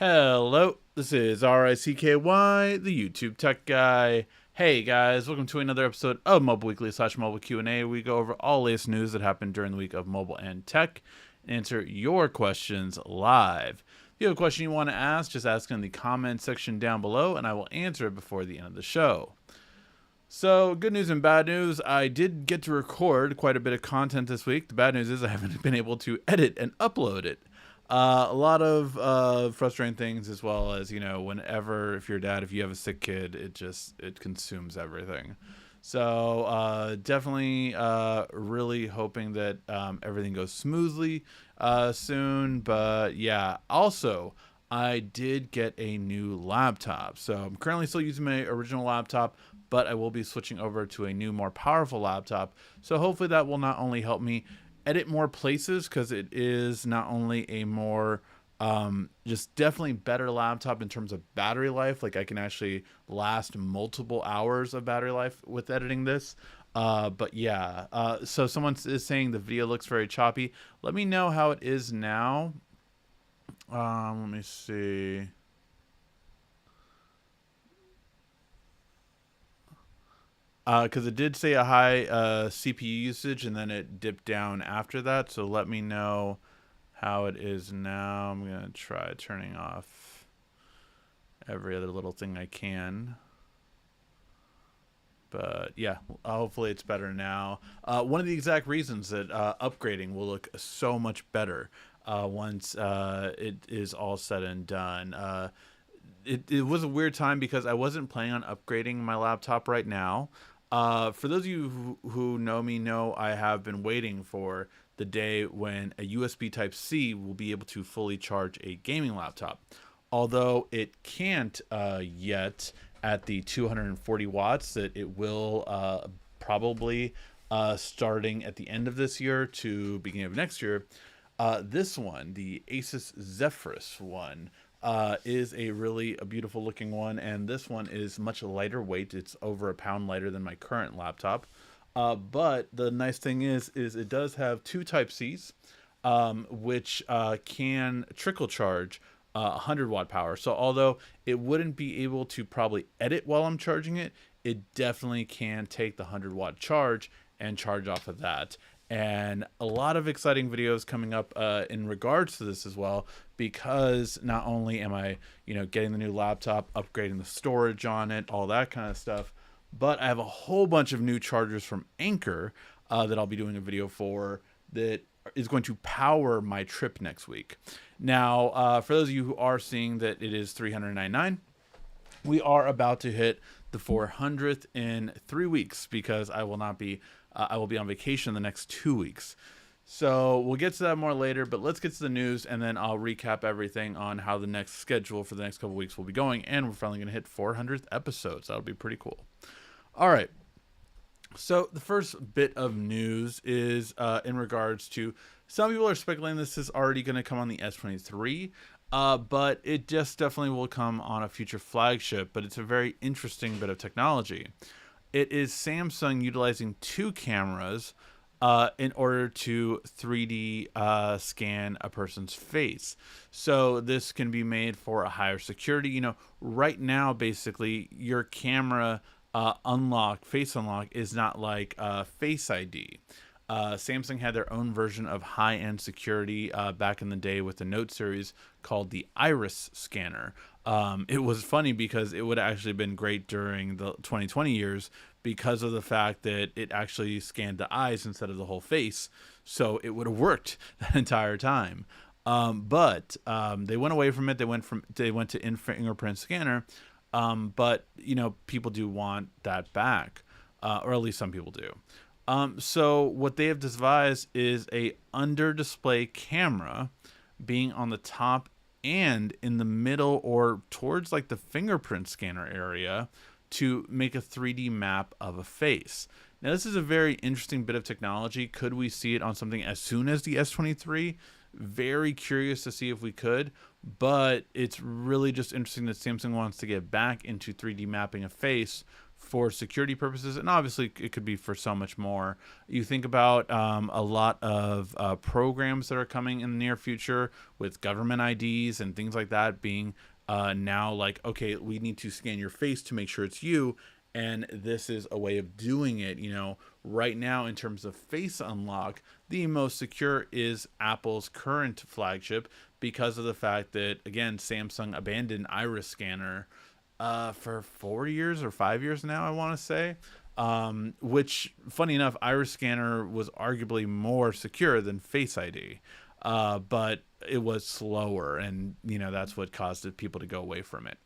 Hello, this is RICKY, the YouTube Tech Guy. Hey guys, welcome to another episode of Mobile Weekly / Mobile Q&A. We go over all latest news that happened during the week of mobile and tech and answer your questions live. If you have a question you want to ask, just ask in the comment section down below and I will answer it before the end of the show. So, good news and bad news. I did get to record quite a bit of content this week. The bad news is I haven't been able to edit and upload it. A lot of frustrating things, as well as, whenever, if you're a dad, if you have a sick kid, it consumes everything. So definitely really hoping that everything goes smoothly soon. But yeah, also, I did get a new laptop. So I'm currently still using my original laptop, but I will be switching over to a new, more powerful laptop. So hopefully that will not only help me edit more places, because it is not only a more just definitely better laptop in terms of battery life. Like, I can actually last multiple hours of battery life with editing this. But yeah, so someone is saying the video looks very choppy. Let me know how it is now. Let me see. Because it did say a high CPU usage, and then it dipped down after that. So let me know how it is now. I'm going to try turning off every other little thing I can. But yeah, hopefully it's better now. One of the exact reasons that upgrading will look so much better once it is all said and done. It was a weird time because I wasn't planning on upgrading my laptop right now. For those of you who know me, know I have been waiting for the day when a USB Type-C will be able to fully charge a gaming laptop. Although it can't yet at the 240 watts, that it will probably starting at the end of this year to beginning of next year. This one, the Asus Zephyrus one, is a beautiful looking one, and this one is much lighter weight. It's over a pound lighter than my current laptop. But the nice thing is it does have two Type-Cs, which can trickle charge 100 watt power. So although it wouldn't be able to probably edit while I'm charging it, it definitely can take the 100 watt charge and charge off of that. And a lot of exciting videos coming up in regards to this as well, because not only am I, getting the new laptop, upgrading the storage on it, all that kind of stuff, but I have a whole bunch of new chargers from Anker that I'll be doing a video for that is going to power my trip next week. Now, for those of you who are seeing that it is $399, we are about to hit the 400th in 3 weeks, because I will be on vacation the next 2 weeks. So we'll get to that more later, but let's get to the news, and then I'll recap everything on how the next schedule for the next couple weeks will be going, and we're finally going to hit 400th episodes. That'll be pretty cool. All right. So the first bit of news is in regards to, some people are speculating this is already going to come on the S23, but it just definitely will come on a future flagship, but it's a very interesting bit of technology. It is Samsung utilizing two cameras in order to 3D scan a person's face. So this can be made for a higher security. Right now, basically, your camera face unlock is not like Face ID. Samsung had their own version of high-end security back in the day with the Note series called the Iris scanner. It was funny because it would have actually been great during the 2020 years because of the fact that it actually scanned the eyes instead of the whole face. So it would have worked that entire time. But they went away from it. They went to in-fingerprint scanner. But people do want that back, or at least some people do. So what they have devised is a under-display camera being on the top and in the middle or towards like the fingerprint scanner area to make a 3D map of a face. Now, this is a very interesting bit of technology. Could we see it on something as soon as the S23? Very curious to see if we could, but it's really just interesting that Samsung wants to get back into 3D mapping a face for security purposes, and obviously it could be for so much more. You think about a lot of programs that are coming in the near future with government IDs and things like that being now like, okay, we need to scan your face to make sure it's you. And this is a way of doing it. Right now, in terms of face unlock, the most secure is Apple's current flagship because of the fact that, again, Samsung abandoned iris scanner for 4 years or 5 years now, I want to say. Which, funny enough, iris scanner was arguably more secure than Face ID, but it was slower, and that's what caused people to go away from it.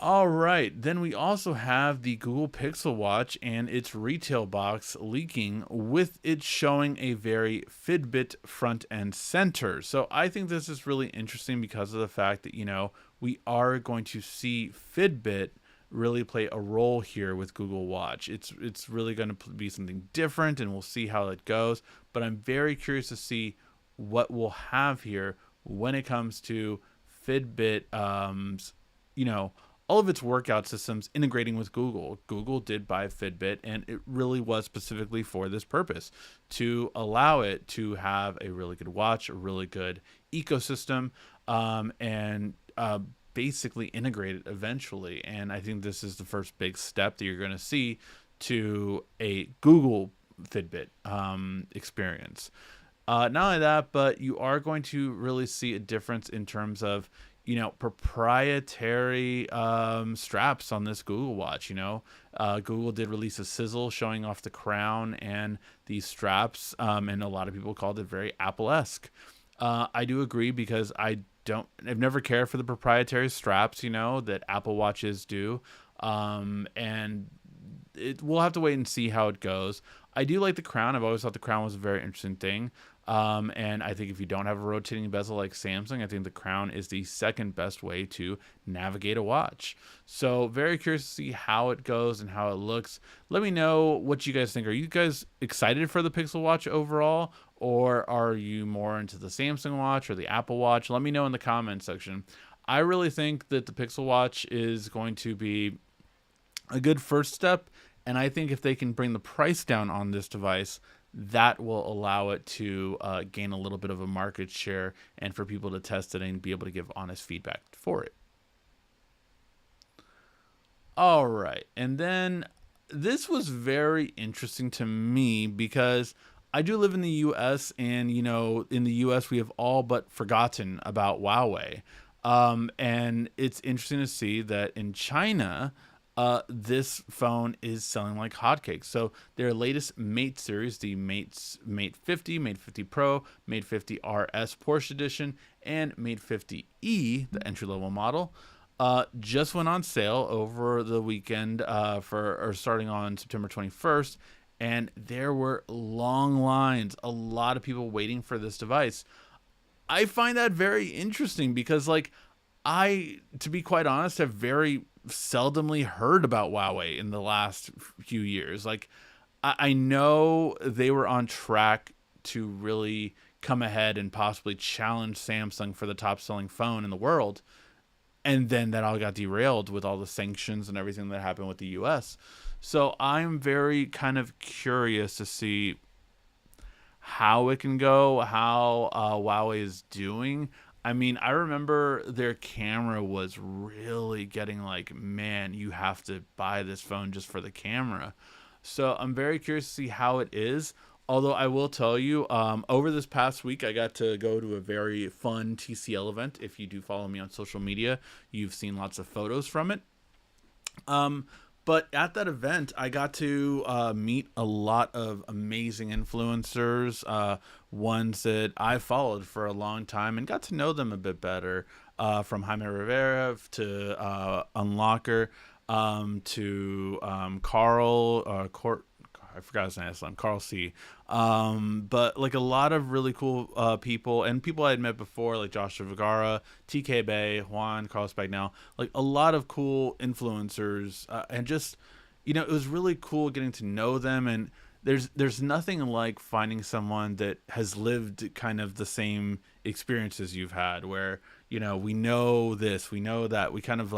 All right, then we also have the Google Pixel Watch and its retail box leaking, with it showing a very Fitbit front and center. So I think this is really interesting because of the fact that, we are going to see Fitbit really play a role here with Google Watch. It's really going to be something different, and we'll see how it goes. But I'm very curious to see what we'll have here when it comes to Fitbit, all of its workout systems integrating with Google. Google did buy Fitbit, and it really was specifically for this purpose, to allow it to have a really good watch, a really good ecosystem, and basically integrate it eventually. And I think this is the first big step that you're going to see to a Google Fitbit experience. Not only that, but you are going to really see a difference in terms of proprietary straps on this Google Watch. Google did release a sizzle showing off the crown and these straps, and a lot of people called it very Apple-esque. I do agree, because I've never cared for the proprietary straps, that Apple Watches do, and we'll have to wait and see how it goes. I do like the crown. I've always thought the crown was a very interesting thing. And I think if you don't have a rotating bezel like Samsung, I think the crown is the second best way to navigate a watch. So very curious to see how it goes and how it looks. Let me know what you guys think. Are you guys excited for the Pixel Watch overall, or are you more into the Samsung Watch or the Apple Watch? Let me know in the comment section. I really think that the Pixel Watch is going to be a good first step, and I think if they can bring the price down on this device, that will allow it to gain a little bit of a market share, and for people to test it and be able to give honest feedback for it. All right, and then this was very interesting to me because I do live in the U.S., and in the U.S. we have all but forgotten about Huawei, and it's interesting to see that in China, this phone is selling like hotcakes. So their latest Mate series, the Mate 50, Mate 50 Pro, Mate 50 RS Porsche Edition, and Mate 50e, the entry-level model, just went on sale over the weekend starting on September 21st, and there were long lines, a lot of people waiting for this device. I find that very interesting because, to be quite honest, have very seldomly heard about Huawei in the last few years. I know they were on track to really come ahead and possibly challenge Samsung for the top selling phone in the world, and then that all got derailed with all the sanctions and everything that happened with the US. So I'm very kind of curious to see how it can go, how Huawei is doing. I mean, I remember their camera was really getting man, you have to buy this phone just for the camera. So I'm very curious to see how it is. Although I will tell you, over this past week, I got to go to a very fun TCL event. If you do follow me on social media, you've seen lots of photos from it. But at that event, I got to meet a lot of amazing influencers, ones that I followed for a long time and got to know them a bit better, from Jaime Rivera to Unlocker, to Carl, I forgot his name, Carl C. But a lot of really cool people, and people I had met before, like Joshua Vergara, TK Bay, Juan, Carlos Bagnell, a lot of cool influencers, and just, it was really cool getting to know them. And there's nothing like finding someone that has lived kind of the same experiences you've had, where, we know this, we know that, we kind of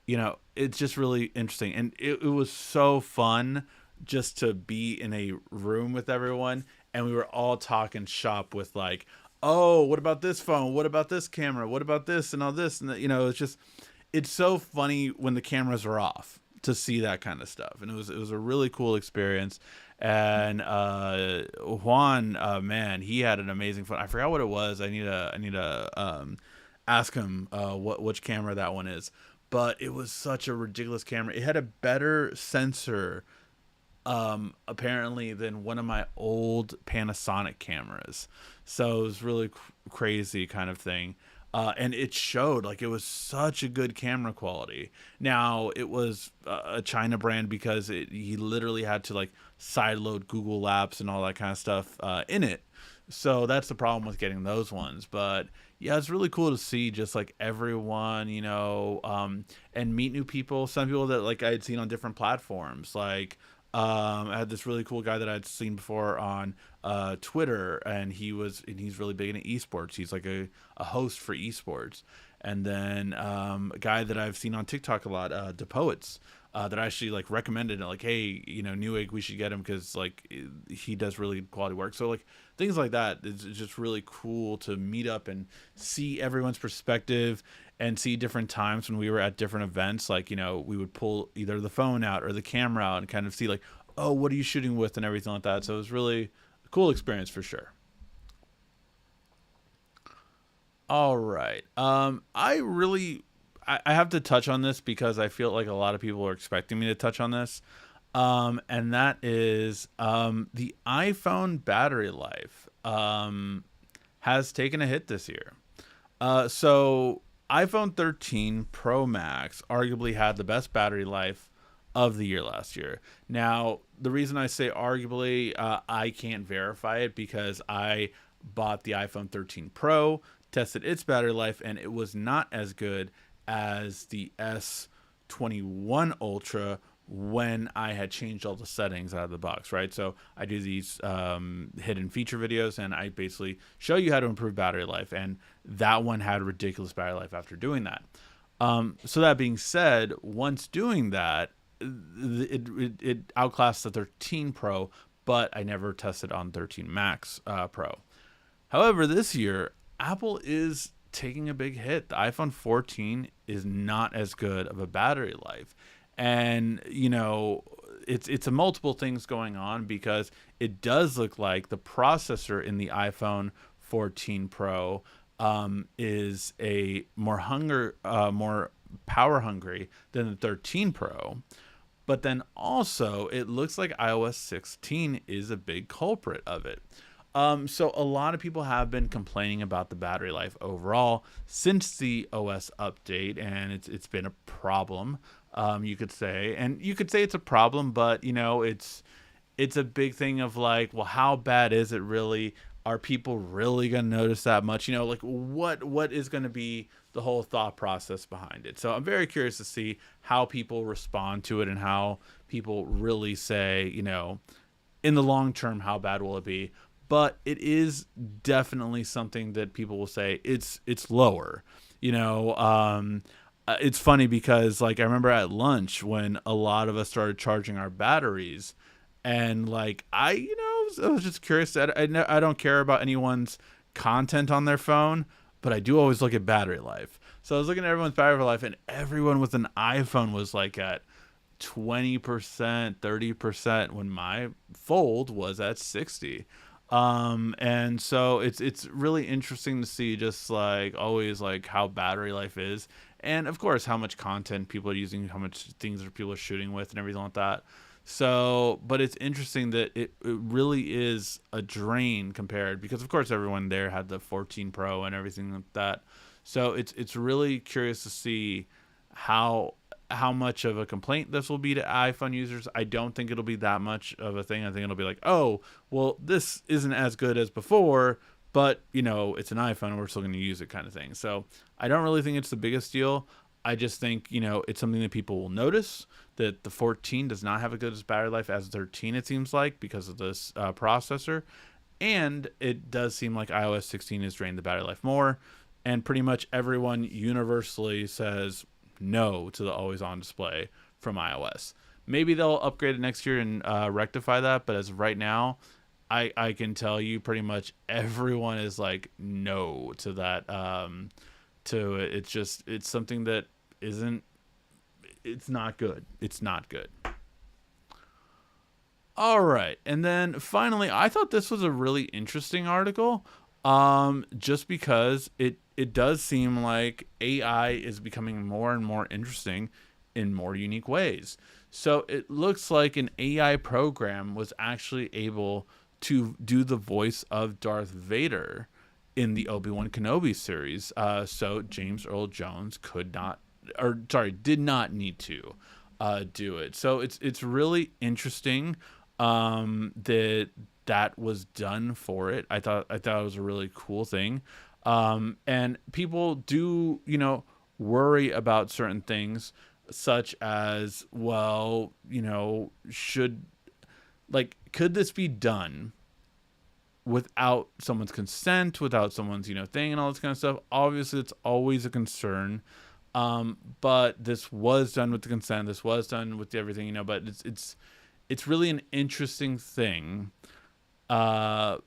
it's just really interesting. And it was so fun just to be in a room with everyone. And we were all talking shop with like, oh, what about this phone? What about this camera? What about this and all this? And, it's just, it's so funny when the cameras are off to see that kind of stuff. And it was a really cool experience. And Juan, man, he had an amazing phone. I forgot what it was. I need to ask him which camera that one is. But it was such a ridiculous camera. It had a better sensor, apparently, than one of my old Panasonic cameras. So it was really crazy kind of thing. And it showed like it was such a good camera quality. Now it was a China brand because he literally had to like sideload Google Apps and all that kind of stuff in it. So that's the problem with getting those ones. But yeah, it's really cool to see just like everyone, and meet new people. Some people that like I had seen on different platforms. Like I had this really cool guy that I'd seen before on Twitter, and he's really big into esports. He's like a host for esports. And then a guy that I've seen on TikTok a lot, DePoets, that I actually like recommended, like, hey, Newegg, we should get him because like he does really quality work. So like things like that is just really cool to meet up and see everyone's perspective and see different times when we were at different events. Like, we would pull either the phone out or the camera out and kind of see like, oh, what are you shooting with and everything like that. So it was really a cool experience for sure. All right. I have to touch on this because I feel like a lot of people are expecting me to touch on this. And that is the iPhone battery life has taken a hit this year. So iPhone 13 Pro Max arguably had the best battery life of the year last year. Now, the reason I say arguably, I can't verify it because I bought the iPhone 13 Pro, tested its battery life, and it was not as good as the S21 Ultra when I had changed all the settings out of the box, right? So I do these hidden feature videos, and I basically show you how to improve battery life, and that one had ridiculous battery life after doing that. So that being said, once doing that, it outclassed the 13 Pro, but I never tested on 13 Max Pro. However, this year, Apple is taking a big hit. The iPhone 14 is not as good of a battery life. And, it's a multiple things going on because it does look like the processor in the iPhone 14 Pro is a more power hungry than the 13 Pro. But then also, it looks like iOS 16 is a big culprit of it. So a lot of people have been complaining about the battery life overall since the OS update, and it's been a problem. You could say, and you could say it's a problem, but it's a big thing of like, well, how bad is it really? Are people really gonna notice that much? Like what is gonna be the whole thought process behind it? So I'm very curious to see how people respond to it and how people really say, in the long term, how bad will it be? But it is definitely something that people will say it's lower. It's funny because like I remember at lunch when a lot of us started charging our batteries, and like I was just curious. I don't care about anyone's content on their phone, but I do always look at battery life. So I was looking at everyone's battery life, and everyone with an iPhone was like at 20%, 30% when my Fold was at 60. And so it's really interesting to see just like always like how battery life is, and of course how much content people are using, how much things are people are shooting with and everything like that. So but it's interesting that it really is a drain compared, because of course everyone there had the 14 Pro and everything like that. So it's really curious to see how much of a complaint this will be to iPhone users. I don't think it'll be that much of a thing. I think it'll be like, oh, well, this isn't as good as before, but it's an iPhone and we're still going to use it kind of thing. So I don't really think it's the biggest deal. I just think, it's something that people will notice, that the 14 does not have a good as battery life as 13, it seems like, because of this processor. And it does seem like iOS 16 has drained the battery life more. And pretty much everyone universally says no to the always on display from iOS. Maybe they'll upgrade it next year and rectify that, but as of right now, I can tell you pretty much everyone is like no to that. To it. It's something that isn't. It's not good. It's not good. All right, and then finally, I thought this was a really interesting article. Just because it does seem like AI is becoming more and more interesting in more unique ways. So it looks like an AI program was actually able to do the voice of Darth Vader in the Obi-Wan Kenobi series. So James Earl Jones did not need to do it. So it's really interesting that was done for it. I thought it was a really cool thing. And people do, worry about certain things, such as, well, could this be done without someone's consent, without someone's, thing and all this kind of stuff? Obviously, it's always a concern. But this was done with the consent. This was done with everything, but it's really an interesting thing that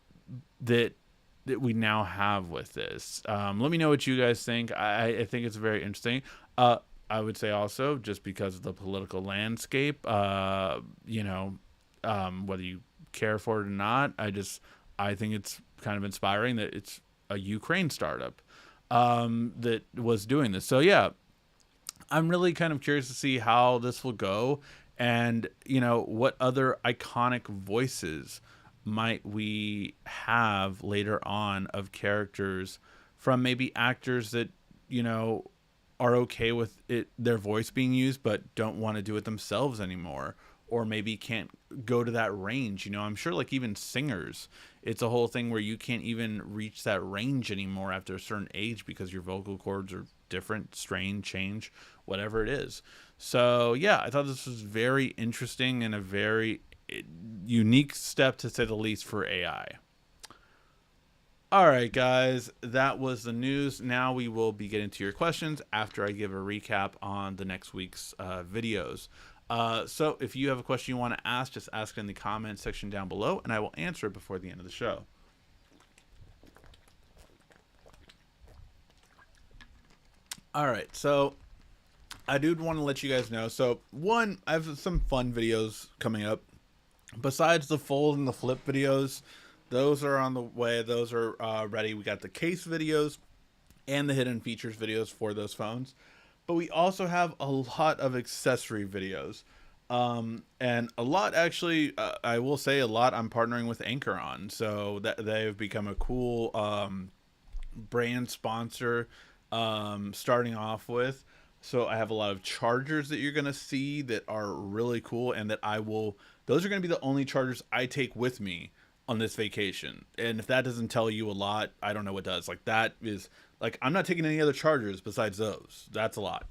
we now have with this. Let me know what you guys think. I think it's very interesting. I would say also, just because of the political landscape, whether you care for it or not, I think it's kind of inspiring that it's a Ukraine startup that was doing this. So yeah, I'm really kind of curious to see how this will go, and what other iconic voices might we have later on of characters from maybe actors that are okay with their voice being used but don't want to do it themselves anymore, or maybe can't go to that range. I'm sure like even singers, it's a whole thing where you can't even reach that range anymore after a certain age because your vocal cords are different, strain, change, whatever it is. So yeah, I thought this was very interesting and a very unique step, to say the least, for AI. All right, guys, that was the news. Now we will be getting to your questions after I give a recap on the next week's videos. So if you have a question you want to ask, just ask it in the comment section down below, and I will answer it before the end of the show. All right, so I do want to let you guys know. So one, I have some fun videos coming up. Besides the fold and the flip videos, those are on the way. Those are ready. We got the case videos and the hidden features videos for those phones. But we also have a lot of accessory videos. And a lot, actually, I will say a lot I'm partnering with Anchor on. So that they've become a cool brand sponsor starting off with. So I have a lot of chargers that you're going to see that are really cool, and that those are going to be the only chargers I take with me on this vacation. And if that doesn't tell you a lot, I don't know what does. Like, that is, like, I'm not taking any other chargers besides those. That's a lot.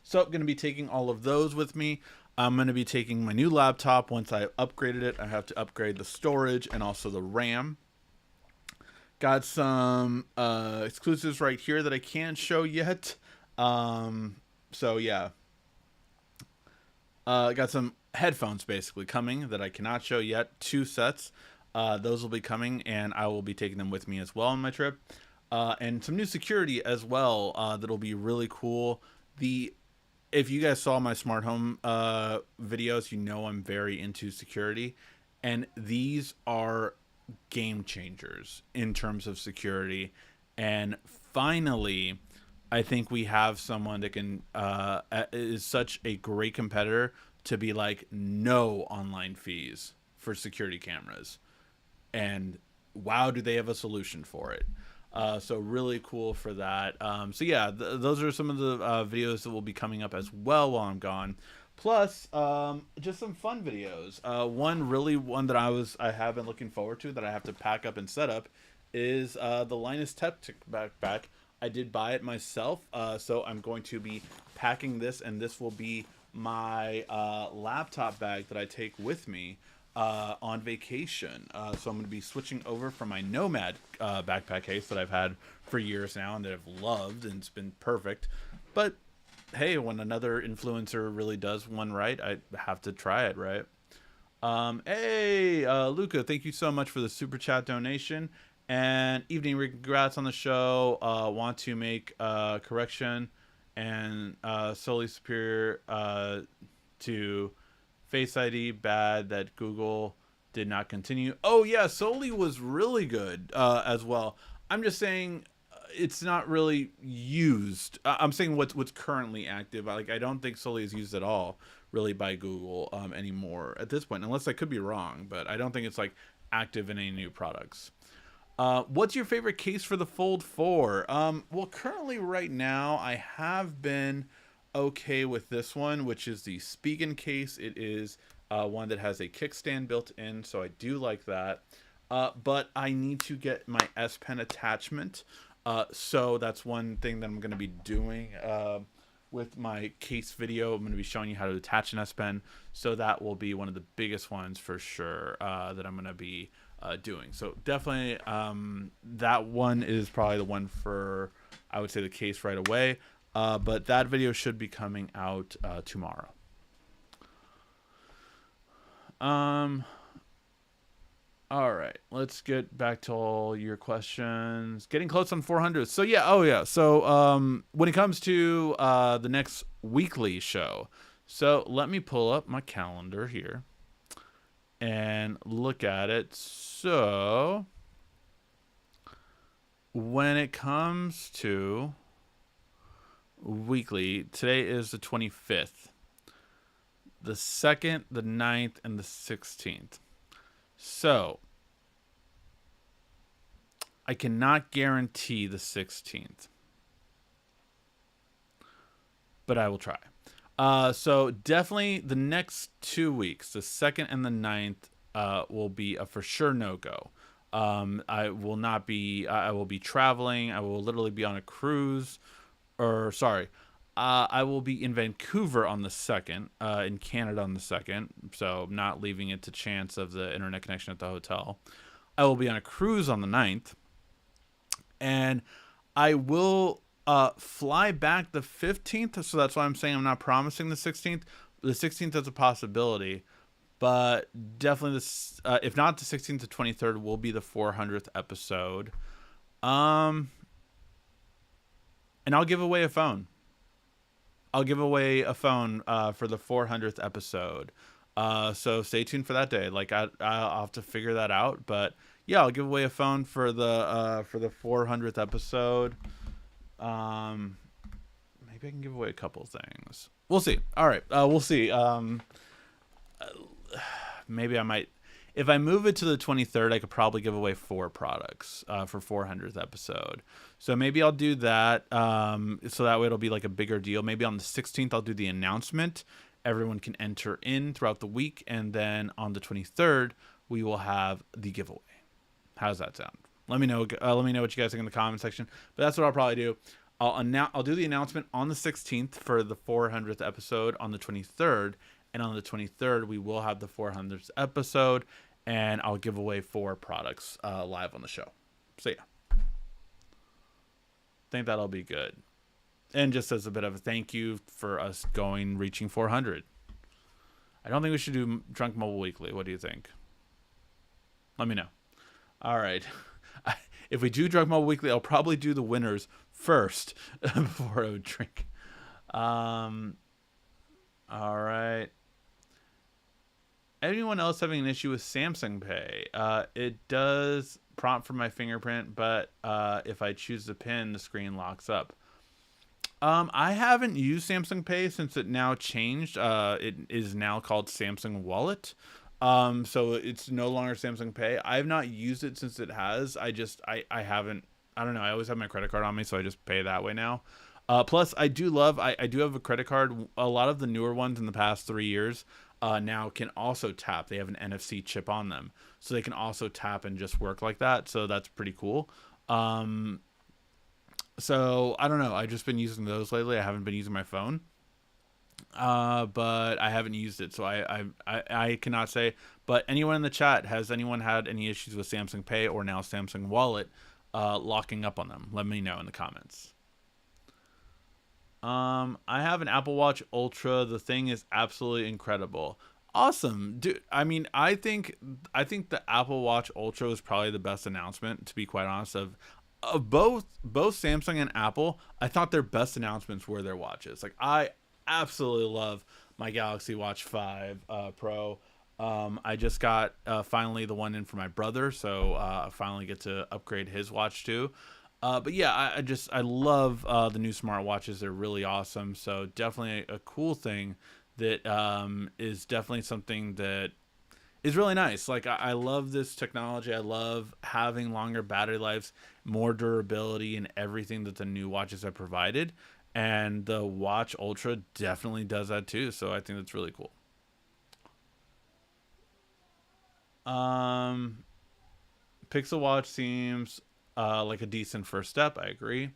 So I'm going to be taking all of those with me. I'm going to be taking my new laptop. Once I upgraded it, I have to upgrade the storage and also the RAM. Got some exclusives right here that I can't show yet. So yeah, got some headphones basically coming that I cannot show yet. 2 sets. Those will be coming, and I will be taking them with me as well on my trip. And some new security as well. That'll be really cool. If you guys saw my smart home videos, I'm very into security, and these are game changers in terms of security. And finally, I think we have someone that can is such a great competitor to be like, no online fees for security cameras. And wow, do they have a solution for it. So really cool for that. So yeah, those are some of the videos that will be coming up as well while I'm gone. Plus, just some fun videos. One that I have been looking forward to that I have to pack up and set up is the Linus Tech backpack. I did buy it myself, so I'm going to be packing this, and this will be my laptop bag that I take with me on vacation. So I'm going to be switching over from my Nomad backpack case that I've had for years now and that I've loved, and it's been perfect. But hey, when another influencer really does one right, I have to try it, right? Hey, Luca, thank you so much for the super chat donation. And evening, congrats on the show. Want to make a correction and solely superior to Face ID. Bad that Google did not continue. Oh yeah, Soli was really good as well. I'm just saying it's not really used. I'm saying what's currently active. Like I don't think Soli is used at all really by Google anymore at this point, unless I could be wrong. But I don't think it's like active in any new products. What's your favorite case for the Fold 4? Well, currently right now I have been okay with this one, which is the Spigen case. It is one that has a kickstand built in, so I do like that. But I need to get my S Pen attachment. So that's one thing that I'm going to be doing with my case video. I'm going to be showing you how to attach an S Pen. So that will be one of the biggest ones for sure that I'm going to be doing. So definitely that one is probably the one for, I would say, the case right away. But that video should be coming out tomorrow. All right, let's get back to all your questions. Getting close on 400. So yeah, oh yeah. So when it comes to the next weekly show, so let me pull up my calendar here and look at it. So when it comes to weekly, today is the 25th, the 2nd, the 9th, and the 16th. So I cannot guarantee the 16th, but I will try. So definitely the next 2 weeks, the 2nd and the 9th, will be a for sure no-go. I will not be, I will be traveling. I will literally be on a cruise, or sorry, I will be in Vancouver on the 2nd, in Canada on the 2nd, so not leaving it to chance of the internet connection at the hotel. I will be on a cruise on the 9th, and I will fly back the 15th, so that's why I'm saying I'm not promising the 16th. The 16th is a possibility, but definitely this, if not the 16th, the 23rd will be the 400th episode. And I'll give away a phone. I'll give away a phone for the 400th episode. So stay tuned for that day. Like I'll have to figure that out, but yeah, I'll give away a phone for the 400th episode. Maybe I can give away a couple things. We'll see. All right, we'll see. Maybe I might. If I move it to the 23rd, I could probably give away 4 products for 400th episode. So maybe I'll do that. So that way it'll be like a bigger deal. Maybe on the 16th, I'll do the announcement. Everyone can enter in throughout the week. And then on the 23rd, we will have the giveaway. How does that sound? Let me know. Let me know what you guys think in the comment section. But that's what I'll probably do. I'll do the announcement on the 16th for the 400th episode on the 23rd. And on the 23rd, we will have the 400th episode, and I'll give away 4 products live on the show. So, yeah. Think that'll be good. And just as a bit of a thank you for us reaching 400. I don't think we should do Drunk Mobile Weekly. What do you think? Let me know. All right. If we do Drunk Mobile Weekly, I'll probably do the winners first before I would drink. All right. Anyone else having an issue with Samsung Pay? It does prompt for my fingerprint, but if I choose the PIN, the screen locks up. I haven't used Samsung Pay since it now changed. It is now called Samsung Wallet. So it's no longer Samsung Pay. I have not used it since it has. I haven't. I don't know. I always have my credit card on me, so I just pay that way now. Plus, I do have a credit card. A lot of the newer ones in the past 3 years now can also tap. They have an NFC chip on them, so they can also tap and just work like that. So that's pretty cool. So I don't know. I've just been using those lately. I haven't been using my phone, but I haven't used it, so I cannot say. But anyone in the chat, has anyone had any issues with Samsung Pay or now Samsung Wallet locking up on them? Let me know in the comments. I have an Apple Watch Ultra. The thing is absolutely incredible. Awesome, dude. I mean, I think the Apple Watch Ultra was probably the best announcement, to be quite honest. Of both Samsung and Apple, I thought their best announcements were their watches. Like I absolutely love my Galaxy Watch 5 Pro. I just got finally the one in for my brother, so I finally get to upgrade his watch too. But yeah, I love the new smartwatches. They're really awesome. So definitely a cool thing that is definitely something that is really nice. Like I love this technology. I love having longer battery lives, more durability, and everything that the new watches have provided. And the Watch Ultra definitely does that too. So I think that's really cool. Um, Pixel Watch seems like a decent first step. I agree.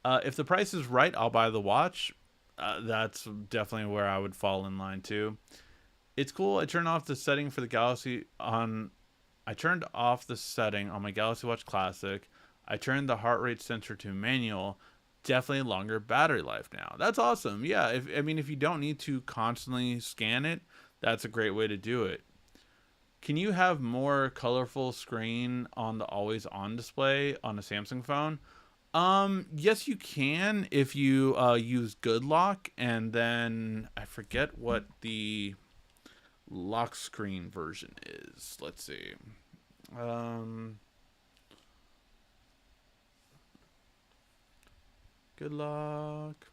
If the price is right, I'll buy the watch. That's definitely where I would fall in line too. It's cool. I turned off the setting for the Galaxy on. I turned off the setting on my Galaxy Watch Classic. I turned the heart rate sensor to manual. Definitely longer battery life now. That's awesome. Yeah, if I mean if you don't need to constantly scan it, that's a great way to do it. Can you have more colorful screen on the always on display on a Samsung phone? Yes, you can if you use Good Lock, and then I forget what the lock screen version is. Let's see. Um, Good Lock.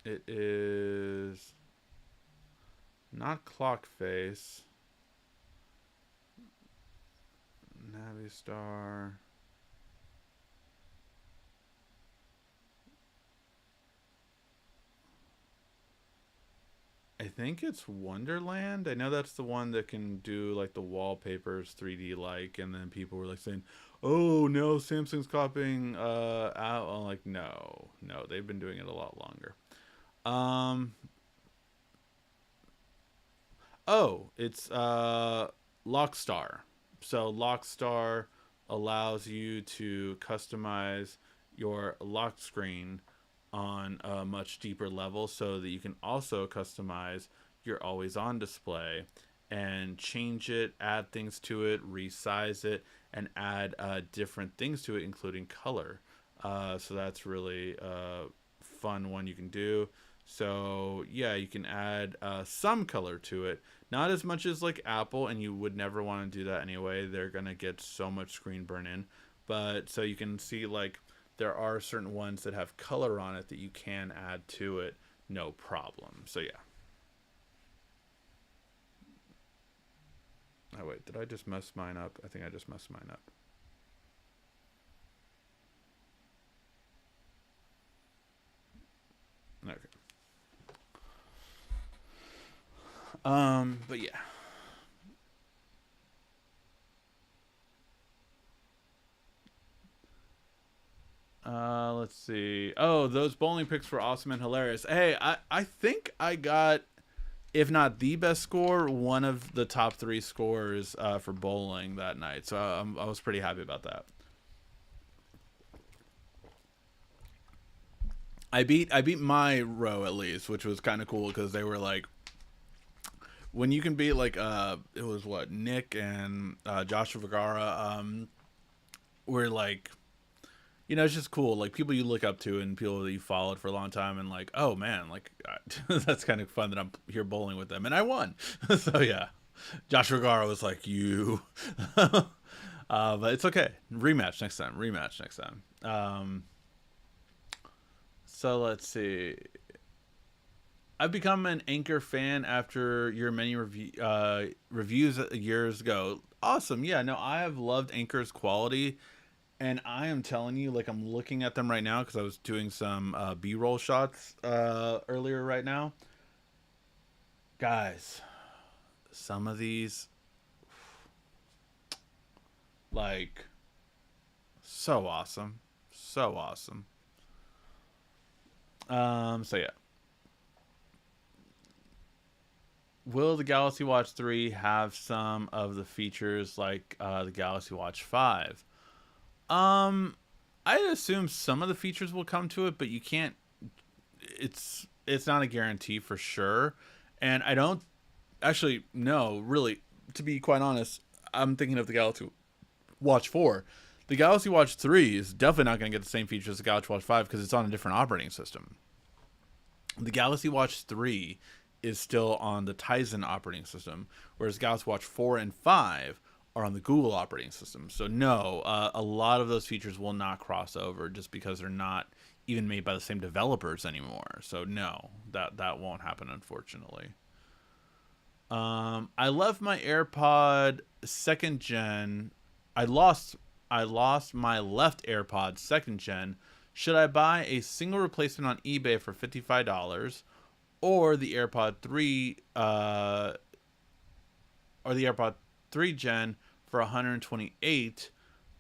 It is not clock face. Navistar. I think it's Wonderland. I know that's the one that can do like the wallpapers 3D like, and then people were like saying, "Oh no, Samsung's copying out." I'm like, no, no, they've been doing it a lot longer. Um, oh, it's Lockstar. So Lockstar allows you to customize your lock screen on a much deeper level so that you can also customize your always on display and change it, add things to it, resize it, and add different things to it, including color. So that's really a fun one you can do. So yeah, you can add some color to it. Not as much as like Apple, and you would never want to do that anyway. They're gonna get so much screen burn in. But so you can see like there are certain ones that have color on it that you can add to it, no problem. So yeah. Oh wait, did I just mess mine up? I think I just messed mine up. Okay. But yeah. Let's see. Oh, those bowling picks were awesome and hilarious. Hey, I think I got, if not the best score, one of the top three scores for bowling that night. So I was pretty happy about that. I beat my row at least, which was kind of cool because they were like, when you can beat like it was what Nick and Joshua Vergara were like, it's just cool. Like people you look up to and people that you followed for a long time, and like, oh man, like that's kind of fun that I'm here bowling with them, and I won. So yeah, Josh Vergara was like, you, but it's okay. Rematch next time. Rematch next time. So let's see. I've become an Anchor fan after your many reviews years ago. Awesome. Yeah, no, I have loved Anchor's quality, and I am telling you, like, I'm looking at them right now because I was doing some B-roll shots earlier right now. Guys, some of these, like, so awesome. So awesome. So yeah. Will the Galaxy Watch 3 have some of the features like the Galaxy Watch 5? Um, I assume some of the features will come to it, but you can't. It's not a guarantee for sure, and I don't actually no really. To be quite honest, I'm thinking of the Galaxy Watch 4. The Galaxy Watch 3 is definitely not going to get the same features as the Galaxy Watch 5 because it's on a different operating system. The Galaxy Watch 3 is still on the Tizen operating system, whereas Galaxy Watch 4 and 5 are on the Google operating system. So no, a lot of those features will not cross over just because they're not even made by the same developers anymore. So no, that won't happen, unfortunately. I left my AirPod second gen. I lost my left AirPod second gen. Should I buy a single replacement on eBay for $55, or the AirPod 3 or the AirPod 3 gen for 128,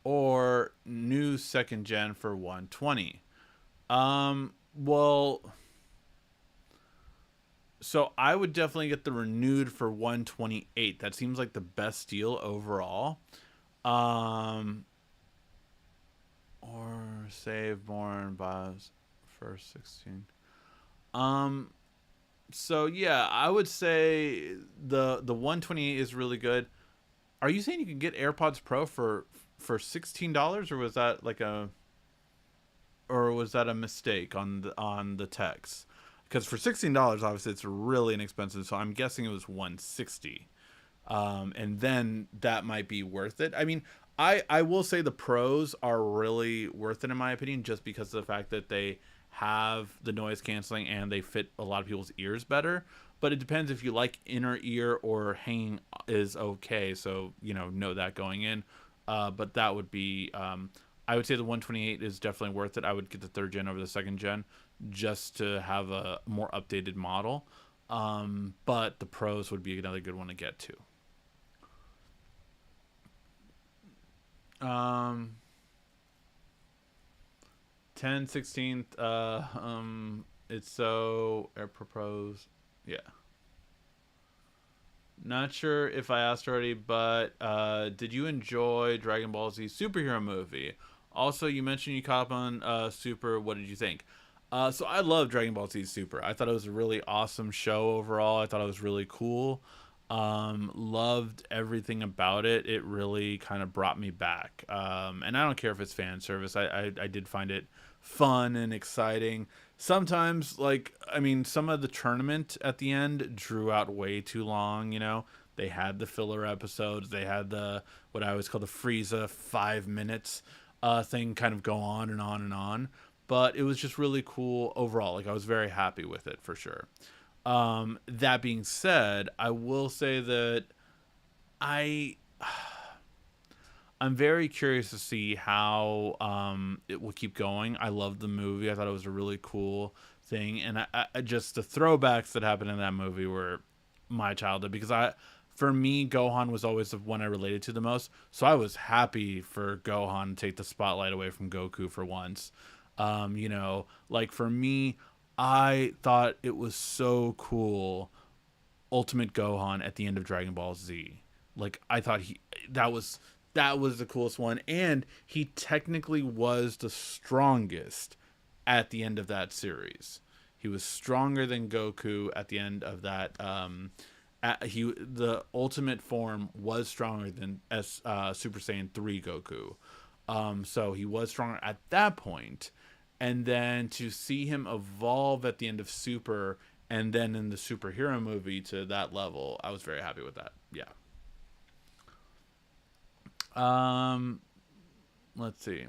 or new second gen for 120? Well, so I would definitely get the renewed for 128. That seems like the best deal overall. Um, or save more and buy first 16. Um, so yeah, I would say the 128 is really good. Are you saying you can get AirPods Pro for $16, or was that like a or was that a mistake on the text? Because for $16, obviously it's really inexpensive. So I'm guessing it was 160, and then that might be worth it. I mean, I will say the pros are really worth it in my opinion, just because of the fact that they have the noise canceling and they fit a lot of people's ears better. But it depends if you like inner ear or hanging is okay. So know that going in. But that would be I would say the 128 is definitely worth it. I would get the third gen over the second gen just to have a more updated model. But the pros would be another good one to get to. 10 16th. It's so air pros. Yeah. Not sure if I asked already, but did you enjoy Dragon Ball Z superhero movie? Also, you mentioned you caught up on Super. What did you think? So I love Dragon Ball Z Super. I thought it was a really awesome show overall. I thought it was really cool. Loved everything about it. It really kind of brought me back. And I don't care if it's fan service. I did find it fun and exciting. Sometimes, like, I mean, some of the tournament at the end drew out way too long. They had the filler episodes. They had the what I always call the Frieza 5 minutes thing kind of go on and on and on. But it was just really cool overall. Like, I was very happy with it for sure. That being said, I will say that I I'm very curious to see how it will keep going. I loved the movie. I thought it was a really cool thing, and I just the throwbacks that happened in that movie were my childhood, because for me, Gohan was always the one I related to the most. So I was happy for Gohan to take the spotlight away from Goku for once. Like for me, I thought it was so cool, Ultimate Gohan at the end of Dragon Ball Z. Like I thought that was the coolest one, and he technically was the strongest at the end of that series. He was stronger than Goku at the end of that. The ultimate form was stronger than Super Saiyan 3 Goku. So he was stronger at that point, and then to see him evolve at the end of Super, and then in the superhero movie to that level, I was very happy with that. Yeah. Let's see.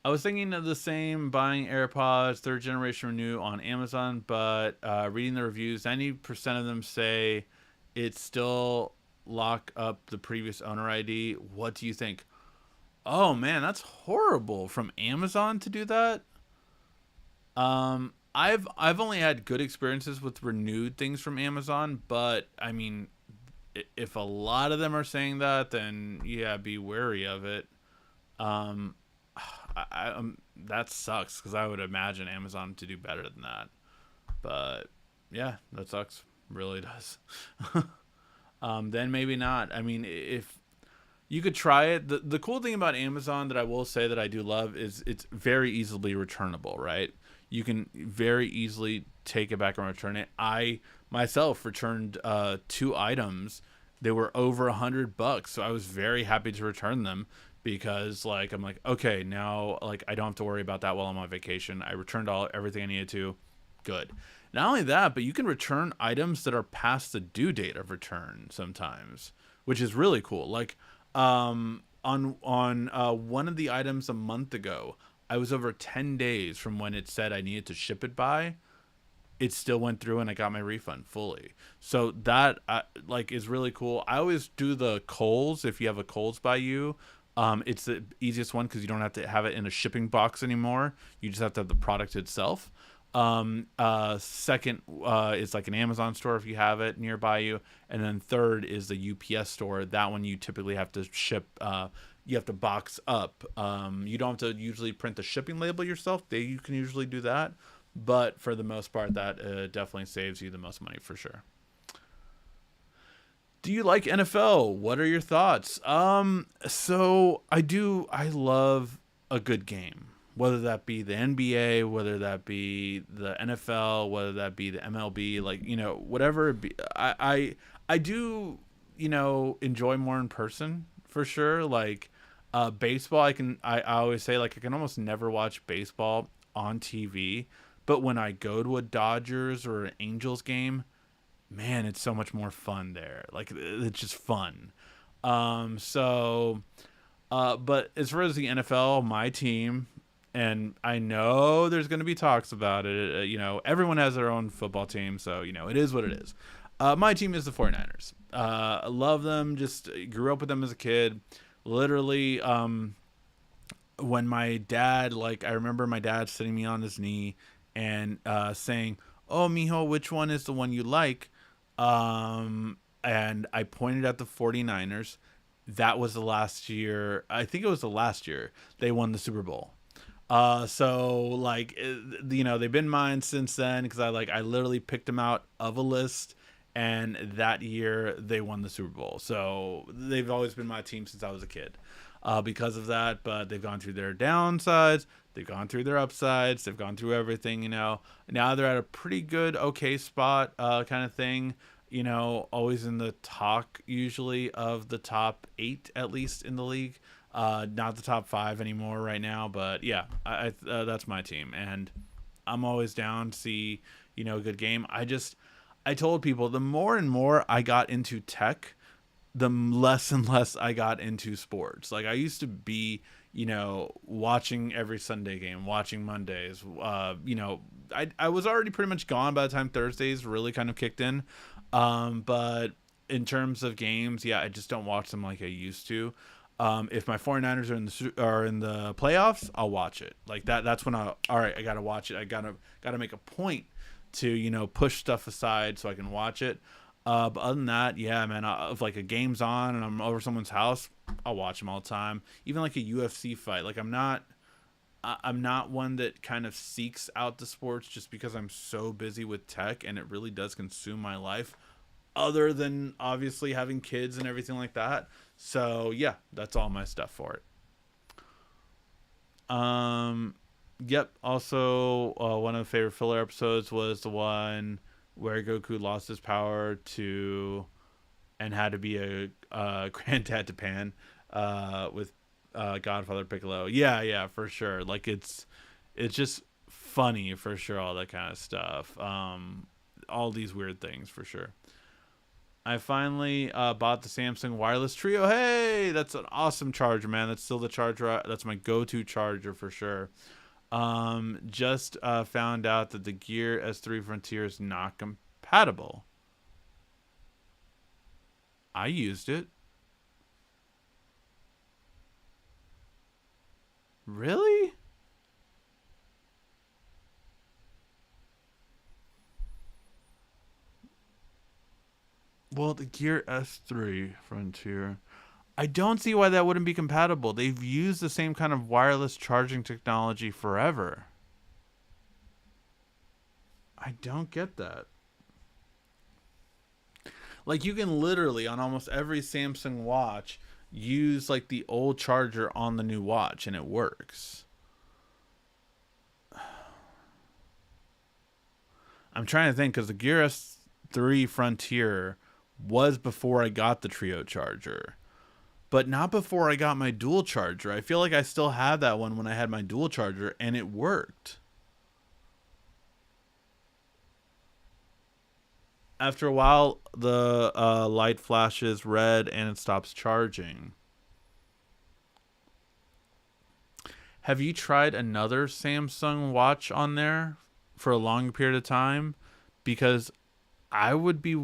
I was thinking of the same, buying AirPods third generation renew on Amazon, but reading the reviews, 90% of them say it still lock up the previous owner ID. What do you think? Oh man, that's horrible from Amazon to do that. I've only had good experiences with renewed things from Amazon, but I mean, if a lot of them are saying that, then yeah, be wary of it. Um, that sucks, because I would imagine Amazon to do better than that. But yeah, that sucks. Really does. Then maybe not. I mean, if You could try it. The cool thing about Amazon that I will say that I do love is it's very easily returnable, right? You can very easily take it back and return it. I myself returned 2 items. They were over $100, so I was very happy to return them because like I'm like, okay, now like I don't have to worry about that while I'm on vacation. I returned all everything I needed to. Good. Not only that, but you can return items that are past the due date of return sometimes, which is really cool. Like on one of the items a month ago, I was over 10 days from when it said I needed to ship it by. It still went through and I got my refund fully. So that like is really cool. I always do the Kohl's if you have a Kohl's by you. It's the easiest one because you don't have to have it in a shipping box anymore. You just have to have the product itself. Second is like an Amazon store if you have it nearby you, and then third is the UPS store. That one you typically have to ship. You have to box up. You don't have to usually print the shipping label yourself. You can usually do that, but for the most part, that definitely saves you the most money for sure. Do you like NFL? What are your thoughts? So I do. I love a good game, whether that be the NBA, whether that be the NFL, whether that be the MLB, like whatever. It be, I do enjoy more in person for sure. Like baseball, I always say like I can almost never watch baseball on TV, but when I go to a Dodgers or an Angels game, man, it's so much more fun there. Like it's just fun. So, but as far as the NFL, my team, and I know there's going to be talks about it. Everyone has their own football team, so it is what it is. My team is the 49ers. I love them. Just grew up with them as a kid. Literally, when my dad, like, I remember my dad sitting me on his knee and saying, "Oh, mijo, which one is the one you like?" And I pointed at the 49ers. That was the last year. I think it was the last year they won the Super Bowl. So like, they've been mine since then because I literally picked them out of a list, and that year they won the Super Bowl. So they've always been my team since I was a kid. Because of that, but they've gone through their downsides, they've gone through their upsides, they've gone through everything. Now they're at a pretty good, okay spot, kind of thing. Always in the talk usually of the top 8 at least in the league. Not the top 5 anymore right now, but yeah, I that's my team, and I'm always down to see a good game. I told people the more and more I got into tech, the less and less I got into sports. Like I used to be, watching every Sunday game, watching Mondays. I was already pretty much gone by the time Thursdays really kind of kicked in. But in terms of games, yeah, I just don't watch them like I used to. If my 49ers are in the playoffs, I'll watch it. Like that's when all right, I got to watch it. I got to make a point to, push stuff aside so I can watch it. But other than that, yeah, man, if like a game's on and I'm over someone's house, I'll watch them all the time. Even like a UFC fight. Like I'm not one that kind of seeks out the sports just because I'm so busy with tech and it really does consume my life, other than obviously having kids and everything like that. So yeah, that's all my stuff for it. Yep. Also, one of the favorite filler episodes was the one where Goku lost his power to and had to be a granddad to Pan with Godfather Piccolo. Yeah, for sure. Like it's just funny for sure, all that kind of stuff. All these weird things for sure. I finally bought the Samsung Wireless Trio. Hey, that's an awesome charger, man. That's still the charger. That's my go-to charger for sure. Just found out that the Gear S3 Frontier is not compatible. I used it. Really? Well, the Gear S3 Frontier. I don't see why that wouldn't be compatible. They've used the same kind of wireless charging technology forever. I don't get that. Like you can literally on almost every Samsung watch use like the old charger on the new watch and it works. I'm trying to think because the Gear S3 Frontier was before I got the Trio charger, but not before I got my dual charger. I feel like I still had that one when I had my dual charger and it worked. After a while, the light flashes red and it stops charging. Have you tried another Samsung watch on there for a long period of time? Because I would be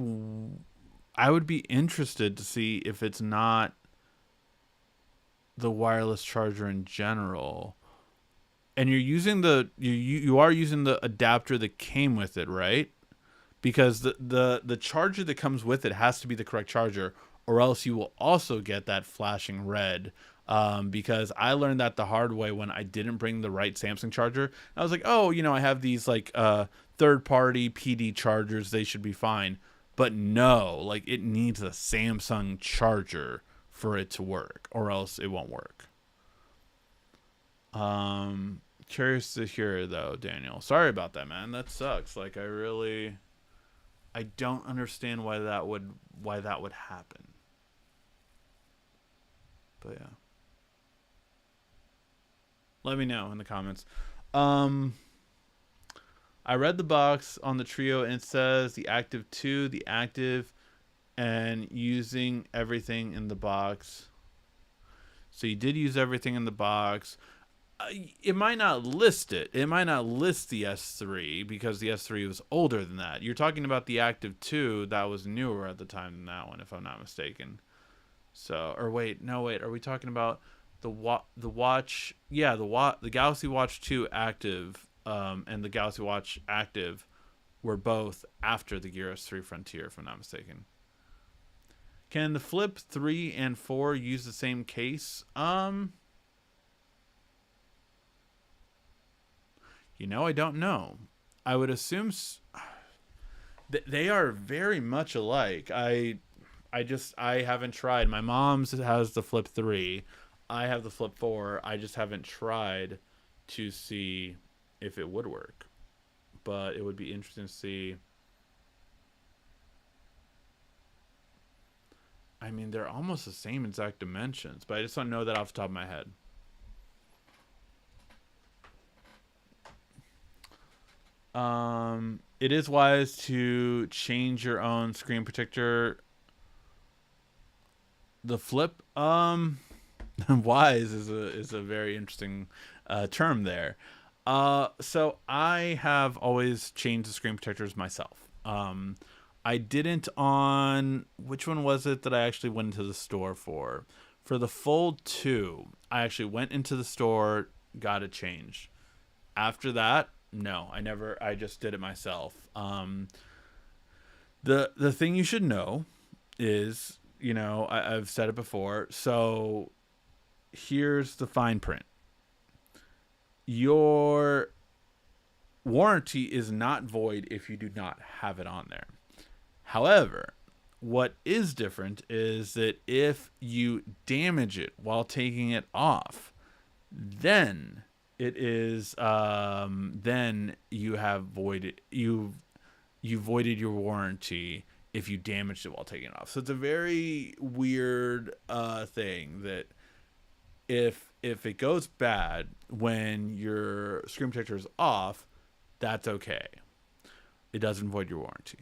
interested to see if it's not the wireless charger in general. And you're using you are using the adapter that came with it, right? Because the charger that comes with it has to be the correct charger, or else you will also get that flashing red. Because I learned that the hard way when I didn't bring the right Samsung charger. I was like, oh, I have these like third-party PD chargers. They should be fine. But no, like it needs a Samsung charger for it to work, or else it won't work. Curious to hear though, Daniel. Sorry about that, man. That sucks. Like I don't understand why that would happen. But yeah. Let me know in the comments. I read the box on the Trio and it says the Active 2, the Active, and using everything in the box. So you did use everything in the box. It might not list it. It might not list the S3 because the S3 was older than that. You're talking about the Active 2 that was newer at the time than that one, if I'm not mistaken. So, or wait, no, wait. Are we talking about the watch? Yeah, the Galaxy Watch 2 Active, and the Galaxy Watch Active were both after the Gear S3 Frontier, if I'm not mistaken. Can the Flip 3 and 4 use the same case? I don't know. I would assume they are very much alike. I haven't tried. My mom's has the Flip 3. I have the Flip 4. I just haven't tried to see if it would work. But it would be interesting to see. I mean, they're almost the same exact dimensions, but I just don't know that off the top of my head. It is wise to change your own screen protector. The Flip, wise is a very interesting term there. So I have always changed the screen protectors myself. I didn't on, which one was it that I actually went into the store for? For the Fold 2, I actually went into the store, got it changed. After that, no, I just did it myself. The thing you should know is, I've said it before. So here's the fine print. Your warranty is not void if you do not have it on there. However, what is different is that if you damage it while taking it off, then it is then you have voided you voided your warranty if you damaged it while taking it off. So it's a very weird thing that if it goes bad when your screen protector is off, that's okay. It doesn't void your warranty.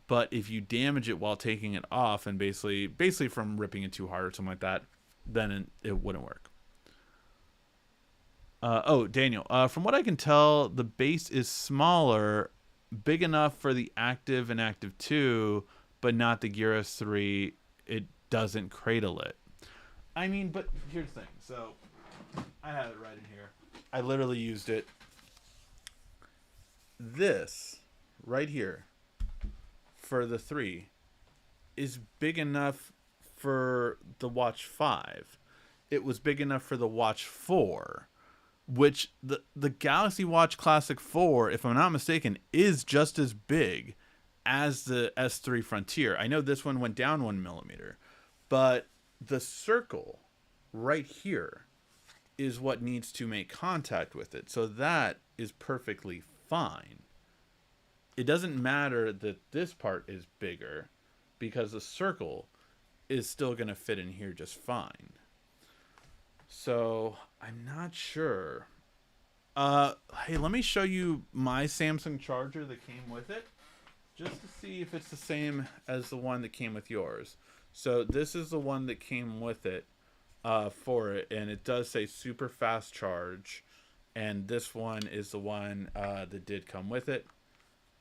But if you damage it while taking it off and basically from ripping it too hard or something like that, then it wouldn't work. Daniel, from what I can tell, the base is smaller, big enough for the Active and Active 2, but not the Gear S3. It doesn't cradle it. I mean, but here's the thing. So I have it right in here. I literally used it. This right here for the 3 is big enough for the Watch 5. It was big enough for the Watch 4, which the Galaxy Watch Classic 4, if I'm not mistaken, is just as big as the S3 Frontier. I know this one went down 1 millimeter, but the circle right here is what needs to make contact with it. So that is perfectly fine. It doesn't matter that this part is bigger because the circle is still going to fit in here just fine. So I'm not sure. Hey, let me show you my Samsung charger that came with it, just to see if it's the same as the one that came with yours. So this is the one that came with it for it, and it does say super fast charge. And this one is the one that did come with it,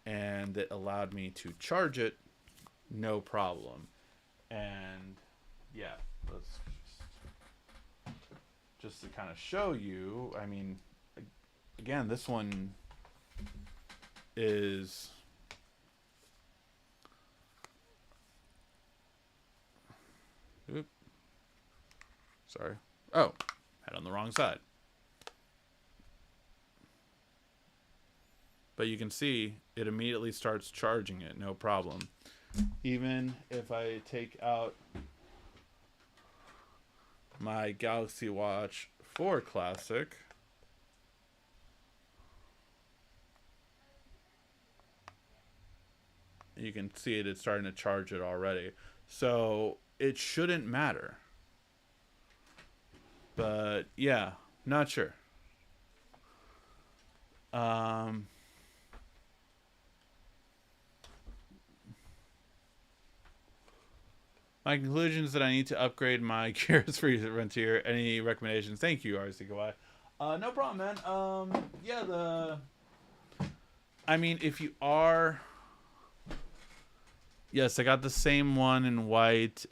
and that allowed me to charge it no problem. And yeah, let's just to kind of show you. I mean, again, this one is oop, sorry. Oh, had on the wrong side. But you can see it immediately starts charging it, no problem. Even if I take out my Galaxy Watch 4 Classic, you can see it's starting to charge it already. So it shouldn't matter. But yeah, not sure. My conclusion is that I need to upgrade my Gears Frontier. Any recommendations? Thank you, RCKY. No problem, man. Yeah, I mean, if you are... Yes, I got the same one in white.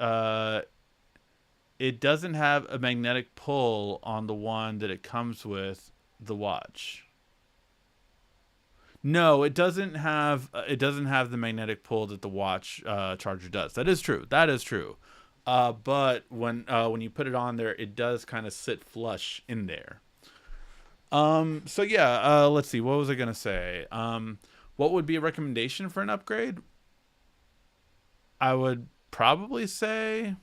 It doesn't have a magnetic pull on the one that it comes with the watch. No, it doesn't have the magnetic pull that the watch charger does. That is true. That is true. But when you put it on there, it does kind of sit flush in there. So yeah, let's see. What was I gonna say? What would be a recommendation for an upgrade? I would probably say,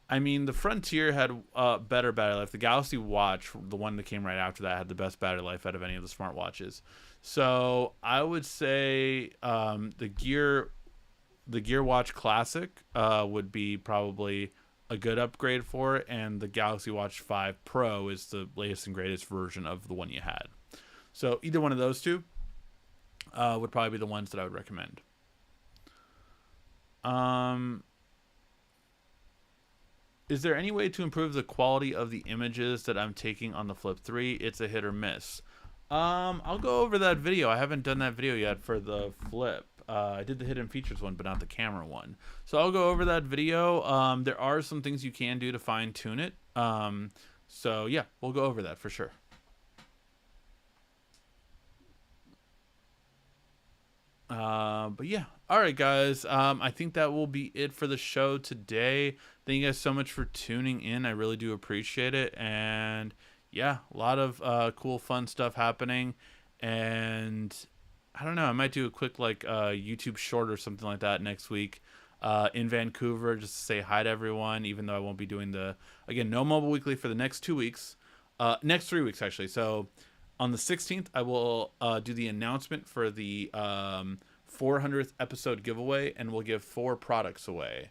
I mean, the Frontier had better battery life. The Galaxy Watch, the one that came right after that, had the best battery life out of any of the smartwatches. So I would say the Gear Watch Classic would be probably a good upgrade for it, and the Galaxy Watch 5 Pro is the latest and greatest version of the one you had. So either one of those two would probably be the ones that I would recommend. Is there any way to improve the quality of the images that I'm taking on the Flip 3? It's a hit or miss. I'll go over that video. I haven't done that video yet for the Flip. I did the hidden features one, but not the camera one. So I'll go over that video. There are some things you can do to fine tune it. So yeah, we'll go over that for sure. But yeah, all right, guys. I think that will be it for the show today. Thank you guys so much for tuning in. I really do appreciate it. And yeah, a lot of cool, fun stuff happening. And I don't know, I might do a quick like YouTube short or something like that next week in Vancouver, just to say hi to everyone. Even though I won't be doing no Mobile Weekly for the next 2 weeks, next 3 weeks actually. So on the 16th, I will do the announcement for the 400th episode giveaway, and we'll give 4 products away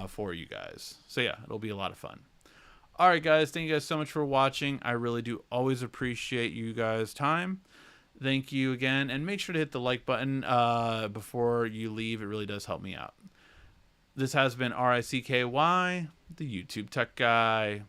for you guys. So yeah, it'll be a lot of fun. All right, guys, thank you guys so much for watching. I really do always appreciate you guys' time. Thank you again, and make sure to hit the like button before you leave. It really does help me out. This has been RICKY, the YouTube Tech Guy.